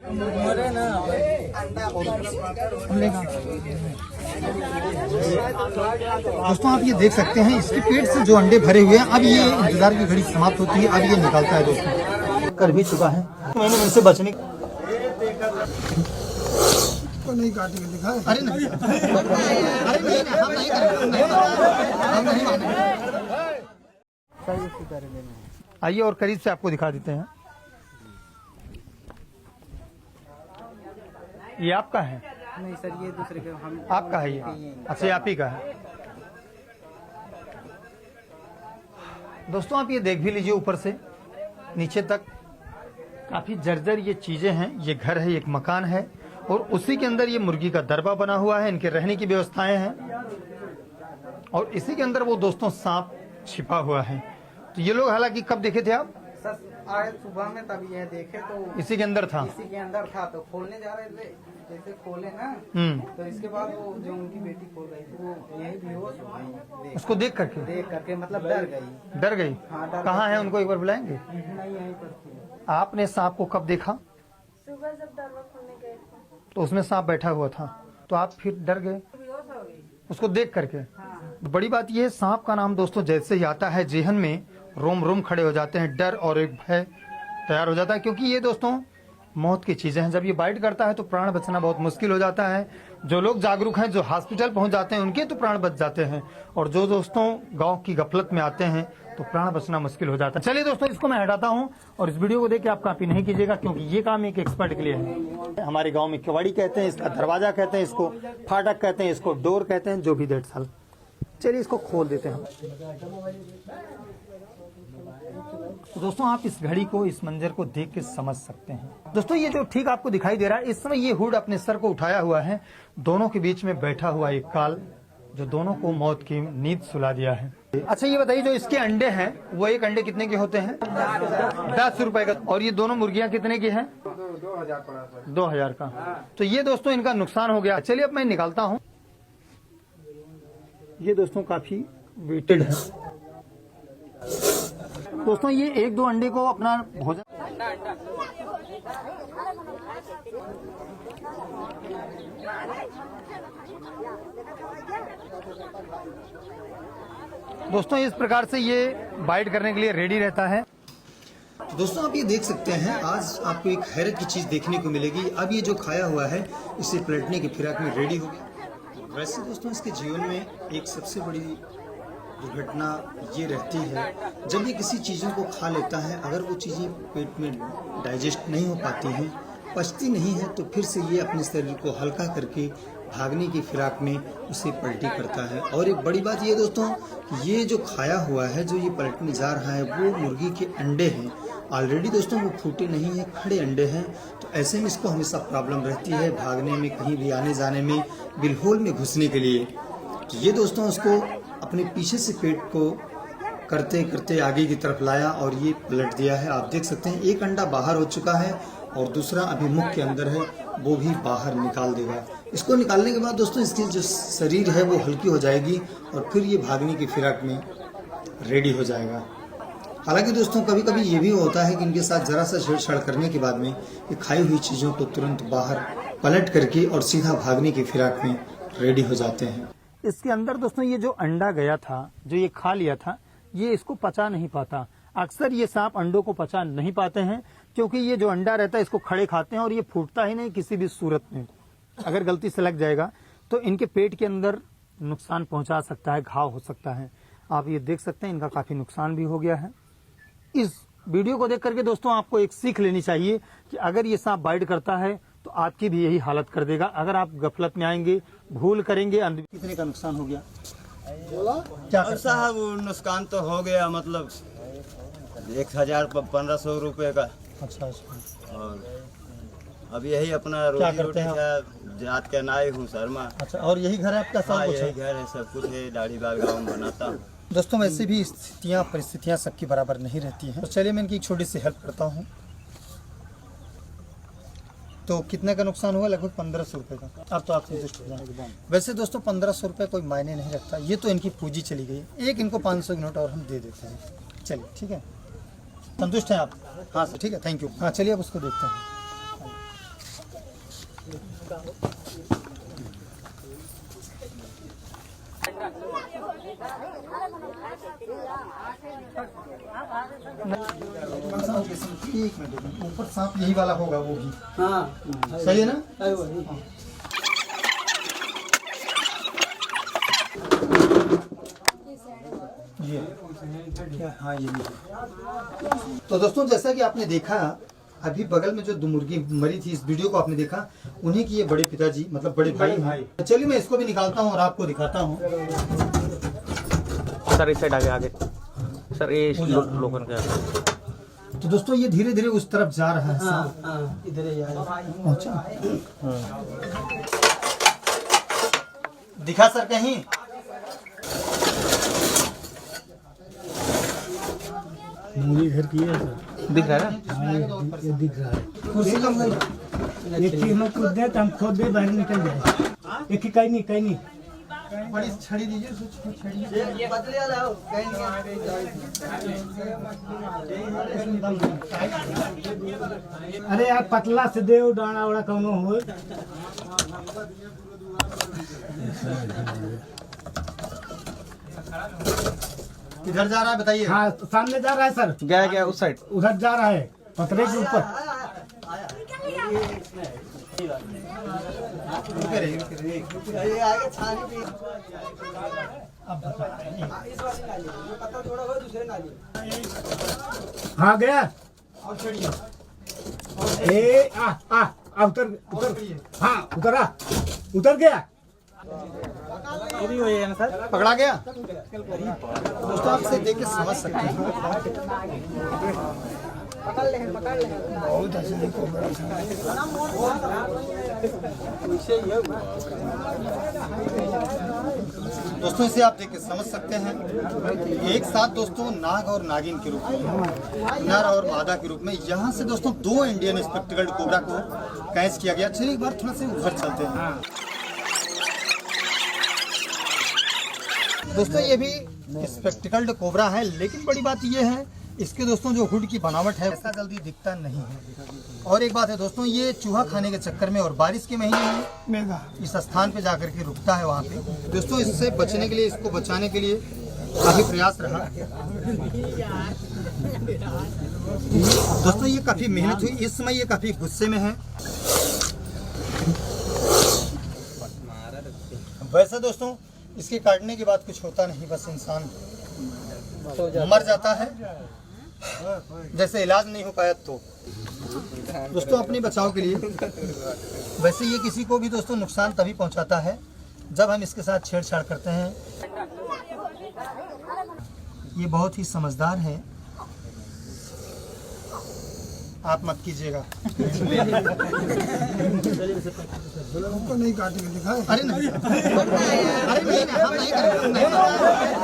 दोस्तों आप ये देख सकते हैं इसके पेट से जो अंडे भरे हुए हैं, अब ये इंतजार की घड़ी समाप्त होती है, अब ये निकालता है। दोस्तों कर भी चुका है, मैंने इनसे बचने को नहीं काटेंगे, दिखा। अरे नहीं, अरे नहीं, हम नहीं मानेंगे। आइए और करीब से आपको दिखा देते हैं। ये आपका है? नहीं सर, ये दूसरे के हम। आपका है ये? अच्छा, आप ही का है। दोस्तों आप ये देख भी लीजिए, ऊपर से नीचे तक काफी जर्जर ये चीजें हैं। ये घर है, एक मकान है, और उसी के अंदर ये मुर्गी का दरबा बना हुआ है, इनके रहने की व्यवस्थाएं हैं, और इसी के अंदर वो दोस्तों सांप छिपा हुआ है। तो ये लोग हालांकि कब देखे थे आप? सर आज सुबह में तब ये देखे तो इसी के अंदर था। इसी के अंदर था, तो खोलने जा रहे थे, जैसे खोले ना तो इसके बाद वो जो उनकी बेटी खोल गई थी, वो यही बेहोश हो गई उसको देख करके मतलब डर गई। डर गई? हाँ, डर। कहाँ है, उनको एक बार बुलाएंगे? नहीं, यहीं पर थी। आपने सांप को कब देखा? सुबह जब दरवाजा खोलने गए थे तो उसमें सांप बैठा हुआ था, तो आप फिर डर गए उसको देख करके? तो बड़ी बात यह है, सांप का नाम दोस्तों जैसे ही आता है जेहन में रोम रोम खड़े हो जाते हैं, डर और एक भय तैयार हो जाता है, क्योंकि ये दोस्तों मौत की चीजें हैं। जब ये बाइट करता है तो प्राण बचना बहुत मुश्किल हो जाता है। जो लोग जागरूक हैं, जो हॉस्पिटल पहुंच जाते हैं, उनके तो प्राण बच जाते हैं, और जो दोस्तों गांव की गफलत में आते हैं तो प्राण बचना मुश्किल हो जाता है। चलिए दोस्तों, इसको मैं हटाता हूं, और इस वीडियो को देख के आप कॉपी नहीं कीजिएगा, क्योंकि ये काम एक एक्सपर्ट के लिए है। हमारे गाँव में केवाड़ी कहते हैं, इसका दरवाजा कहते हैं, इसको फाटक कहते हैं, इसको डोर कहते हैं, जो भी डेढ़ साल। चलिए इसको खोल देते हैं। तो दोस्तों आप इस घड़ी को, इस मंजर को देख के समझ सकते हैं। दोस्तों ये जो ठीक आपको दिखाई दे रहा है, इस समय ये हुड अपने सर को उठाया हुआ है, दोनों के बीच में बैठा हुआ एक काल, जो दोनों को मौत की नींद सुला दिया है। अच्छा ये बताइए, जो इसके अंडे हैं वो एक अंडे कितने के होते हैं? 10 रुपए का। और ये दोनों मुर्गियां कितने की हैं? 2000 का। तो ये दोस्तों इनका नुकसान हो गया। चलिए अब मैं निकालता हूँ। ये दोस्तों काफी वेटेड है। दोस्तों ये 1-2 अंडे को अपना भोजन। दोस्तों इस प्रकार से ये बाइट करने के लिए रेडी रहता है। दोस्तों आप ये देख सकते हैं, आज आपको एक हैरत की चीज देखने को मिलेगी। अब ये जो खाया हुआ है, इसे पलटने की फिराक में रेडी हो गया। वैसे दोस्तों इसके जीवन में एक सबसे बड़ी दुर्घटना ये रहती है, जब ये किसी चीज़ों को खा लेता है, अगर वो चीज़ें पेट में डाइजेस्ट नहीं हो पाती हैं, पचती नहीं है, तो फिर से ये अपने शरीर को हल्का करके भागने की फिराक में उसे पलटी करता है। और एक बड़ी बात ये दोस्तों, ये जो खाया हुआ है, जो ये पलटने जा रहा है, वो मुर्गी के अंडे हैं। ऑलरेडी दोस्तों वो फूटे नहीं हैं, खड़े अंडे हैं। तो ऐसे में इसको हमेशा प्रॉब्लम रहती है भागने में, कहीं भी आने जाने में, बिलहोल में घुसने के लिए। तो ये दोस्तों उसको अपने पीछे से पेट को करते करते आगे की तरफ लाया और ये पलट दिया है। आप देख सकते हैं एक अंडा बाहर हो चुका है और दूसरा अभी मुख के अंदर है, वो भी बाहर निकाल देगा। इसको निकालने के बाद दोस्तों इसकी जो शरीर है वो हल्की हो जाएगी और फिर ये भागने की फिराक में रेडी हो जाएगा। हालांकि दोस्तों कभी कभी ये भी होता है कि इनके साथ जरा सा छेड़छाड़ करने के बाद में ये खाई हुई चीज़ों को तुरंत बाहर पलट करके और सीधा भागने की फिराक में रेडी हो जाते हैं। इसके अंदर दोस्तों ये जो अंडा गया था, जो ये खा लिया था, ये इसको पचा नहीं पाता। अक्सर ये सांप अंडों को पचा नहीं पाते हैं, क्योंकि ये जो अंडा रहता है इसको खड़े खाते हैं और ये फूटता ही नहीं किसी भी सूरत में। अगर गलती से लग जाएगा तो इनके पेट के अंदर नुकसान पहुंचा सकता है, घाव हो सकता है। आप ये देख सकते हैं इनका काफी नुकसान भी हो गया है। इस वीडियो को देख करके दोस्तों आपको एक सीख लेनी चाहिए कि अगर ये सांप बाइट करता है तो आपकी भी यही हालत कर देगा। अगर आप गफलत में आएंगे, भूल करेंगे। कितने का नुकसान हो गया क्या साहब? नुकसान तो हो गया, मतलब 1000-1500 रुपए का। अच्छा अच्छा। और अब यही अपना रोजी रोटी का जात का नाई हूँ शर्मा। अच्छा, और यही घर है आपका? सब कुछ यही घर है, सब कुछ है। दाढ़ी बाल गाँव में बनाता हूँ। दोस्तों वैसे भी परिस्थितियाँ सबकी बराबर नहीं रहती हैं। तो चलिए मैं इनकी एक छोटी सी हेल्प करता हूँ। तो कितने का नुकसान हुआ? लगभग 1500 रुपये का। अब तो आप संतुष्ट हो जाएंगे। वैसे दोस्तों 1500 रुपये कोई मायने नहीं रखता, ये तो इनकी पूंजी चली गई। एक इनको 500 की नोट और हम दे देते हैं। चलिए ठीक है, संतुष्ट हैं आप? हाँ सर ठीक है, थैंक यू। हाँ चलिए अब उसको देखते हैं। एक मिनट, ऊपर सांप यही वाला होगा वो भी। हाँ सही है ना? ये क्या? हाँ ये भी। तो दोस्तों जैसा कि आपने देखा अभी बगल में जो दो मुर्गी मरी थी, इस वीडियो को आपने देखा, उन्हीं की ये बड़े पिताजी मतलब बड़े भाई हैं। चलिए मैं इसको भी निकालता हूँ और आपको दिखाता हूँ। सर इस साइड आगे सर ये लोगों के आगे। तो दोस्तों ये धीरे धीरे उस तरफ जा रहा है सांप। इधर ही अच्छा दिखा सर कहीं? मूली घर की है सर, दिख रहा है ना? ये दिख रहा है। कुर्सी कम है। एक चीज हम खुद दे तो हम खुद भी बाहर निकल जाए। एक ही कहीं नहीं बड़ी छड़ी दीजिए, छड़ी। पतले वाला हो अरे यार पतला से दे डाना उड़ा कौनो हो। किधर जा रहा है बताइए? हाँ सामने जा रहा है सर, गया उस साइड। उधर जा रहा है पतरे के ऊपर। आगे छानी भी पत्ता थोड़ा हो दूसरे नाली। हाँ गया। और छड़िए। ए आ उतर हाँ उतर गया। पकड़ा गया। दोस्तों आप इसे देख के समझ सकते हैं। पकड़ ले बहुत असली कोबरा दोस्तों इसे आप देख के समझ सकते हैं। एक साथ दोस्तों नाग और नागिन के रूप में, नर और मादा के रूप में, यहाँ से दोस्तों 2 इंडियन स्पेक्टिकल्ड कोबरा को कैच किया गया। चलिए एक बार थोड़ा से उधर चलते हैं। दोस्तों ये भी स्पेक्टिकल्ड कोबरा है, लेकिन बड़ी बात ये है इसके दोस्तों जो हुड की बनावट है ऐसा जल्दी दिखता नहीं है। और एक बात है दोस्तों, ये चूहा खाने के चक्कर में और बारिश के महीने में इस स्थान पे जाकर के रुकता है वहाँ पे। दोस्तों इससे बचने के लिए, इसको बचाने के लिए काफी प्रयास रहा। दोस्तों ये काफी मेहनत हुई, इस समय ये काफी गुस्से में है। वैसे दोस्तों इसके काटने के बाद कुछ होता नहीं, बस इंसान मर जाता है, जैसे इलाज नहीं हो पाया तो। दोस्तों अपने बचाव के लिए, वैसे ये किसी को भी दोस्तों नुकसान तभी पहुंचाता है जब हम इसके साथ छेड़छाड़ करते हैं। ये बहुत ही समझदार है, आप मत कीजिएगा। हमको नहीं काटेंगे दिखा। अरे नहीं, अरे नहीं, हम नहीं करेंगे,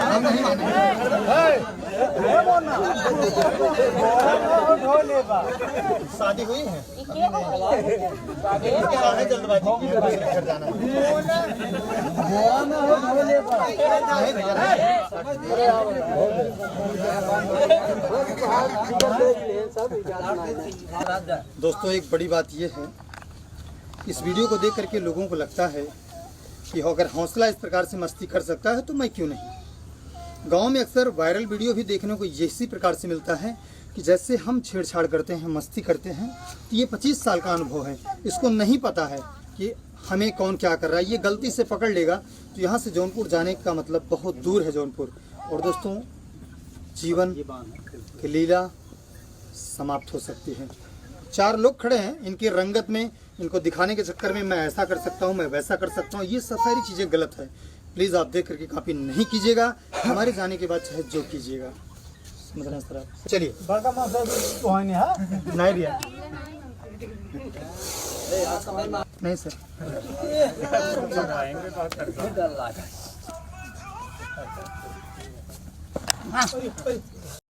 हम नहीं मानेंगे। शादी हुई है, जल्दबाजी की घर जाना दोस्तों एक बड़ी बात यह है, इस वीडियो को देख करके लोगों को लगता है कि अगर हौसला इस प्रकार से मस्ती कर सकता है तो मैं क्यों नहीं। गांव में अक्सर वायरल वीडियो भी देखने को इसी प्रकार से मिलता है कि जैसे हम छेड़छाड़ करते हैं, मस्ती करते हैं। तो ये 25 साल का अनुभव है, इसको नहीं पता है कि हमें कौन क्या कर रहा है। ये गलती से पकड़ लेगा तो यहाँ से जौनपुर जाने का मतलब बहुत दूर है जौनपुर। और दोस्तों जीवन की लीला समाप्त हो सकती है। 4 लोग खड़े हैं, इनकी रंगत में, इनको दिखाने के चक्कर में मैं ऐसा कर सकता हूँ, मैं वैसा कर सकता हूँ, ये सब सारी चीज़ें गलत है। प्लीज़ आप देख करके काफ़ी नहीं कीजिएगा, हमारे जाने के बाद चाहे जो कीजिएगा। समझना सर आप। चलिए नहीं दिया नहीं सर। हाँ